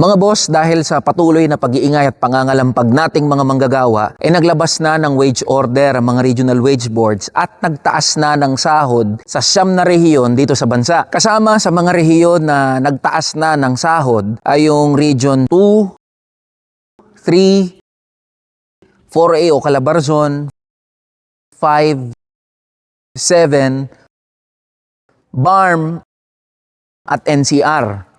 Mga boss, dahil sa patuloy na pag-iingay at pangangalampag nating mga manggagawa, ay naglabas na ng wage order ang mga regional wage boards at nagtaas na ng sahod sa 9 na rehiyon dito sa bansa. Kasama sa mga rehiyon na nagtaas na ng sahod ay yung Region 2, 3, 4A o Calabarzon, 5, 7, BARM, at NCR.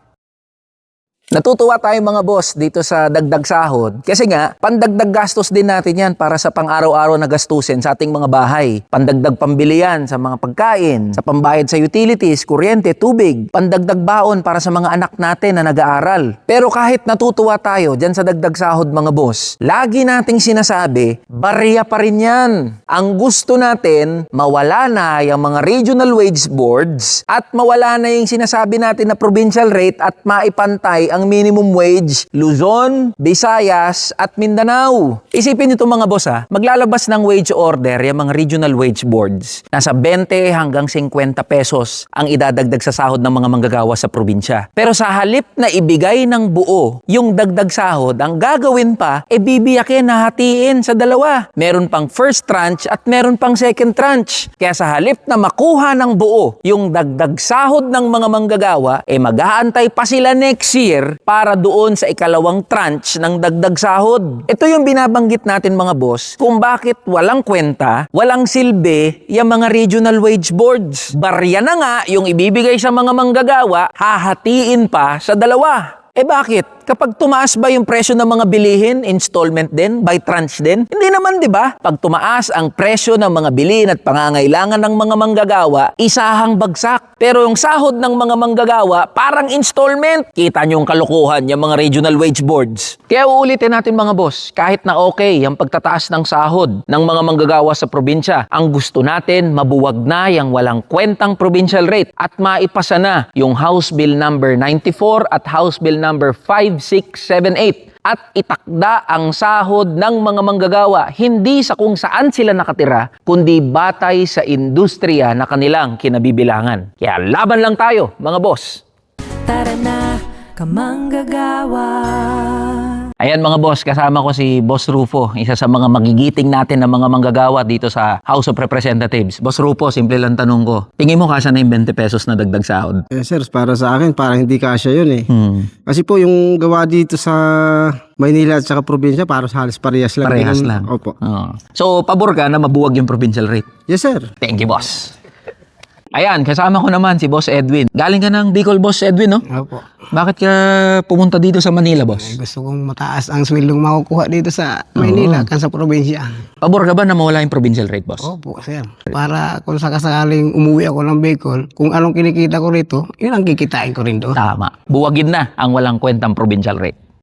Natutuwa tayo mga boss dito sa dagdag sahod kasi nga, pandagdag gastos din natin yan para sa pang-araw-araw na gastusin sa ating mga bahay. Pandagdag pambili yan sa mga pagkain, sa pambayad sa utilities, kuryente, tubig, pandagdag baon para sa mga anak natin na nag-aaral. Pero kahit natutuwa tayo dyan sa dagdag sahod mga boss, lagi nating sinasabi, barya pa rin yan. Ang gusto natin, mawala na yung mga regional wage boards at mawala na yung sinasabi natin na provincial rate at maipantay ang minimum wage, Luzon, Visayas, at Mindanao. Isipin nito mga boss maglalabas ng wage order yung mga regional wage boards. Nasa 20 hanggang 50 pesos ang idadagdag sa sahod ng mga manggagawa sa probinsya. Pero sa halip na ibigay ng buo yung dagdag sahod, ang gagawin pa, bibiyakin na hatiin sa dalawa. Meron pang first tranche at meron pang second tranche. Kaya sa halip na makuha ng buo yung dagdag sahod ng mga manggagawa, mag-aantay pa sila next year para doon sa ikalawang tranche ng dagdag sahod. Ito yung binabanggit natin mga boss kung bakit walang kwenta, walang silbi yung mga regional wage boards. Barya na nga yung ibibigay sa mga manggagawa, hahatiin pa sa dalawa. Bakit? Kapag tumaas ba yung presyo ng mga bilihin, installment din, by tranche din? Hindi naman, di ba? Pag tumaas ang presyo ng mga bilihin at pangangailangan ng mga manggagawa, isahang bagsak. Pero yung sahod ng mga manggagawa, parang installment. Kita nyo yung kalokohan, yung mga regional wage boards. Kaya uulitin natin mga boss, kahit na okay ang pagtataas ng sahod ng mga manggagawa sa probinsya, ang gusto natin, mabuwag na yung walang kwentang provincial rate at maipasa na yung House Bill number 94 at House Bill number 5678 at itakda ang sahod ng mga manggagawa hindi sa kung saan sila nakatira, kundi batay sa industriya na kanilang kinabibilangan. Kaya laban lang tayo, mga boss! Tara na, kamanggagawa! Ayan mga boss, kasama ko si Boss Rufo, isa sa mga magigiting natin na mga manggagawa dito sa House of Representatives. Boss Rufo, simple lang tanong ko. Tingin mo kasya na yung 20 pesos na dagdag sahod? Sir, para sa akin, parang hindi kasya yun Kasi po yung gawa dito sa Maynila at saka probinsya, para halos parehas lang. Parehas lang. Opo. So, pabor ka na mabuwag yung provincial rate? Yes, sir. Thank you, boss. Ayan, kasama ko naman si Boss Edwin. Galing ka ng Bicol, Boss Edwin, no? Opo. Bakit ka pumunta dito sa Manila, boss? Gusto kong mataas ang sweldong makukuha dito sa Maynila kan sa probinsya. Pabor ka ba na mawala yung provincial rate, boss? Opo, sir. Para kung sakasakaling umuwi ako ng Bicol, kung anong kinikita ko rito, yun ang kikitain ko rin doon. Tama. Buwagin na ang walang kwentang provincial rate.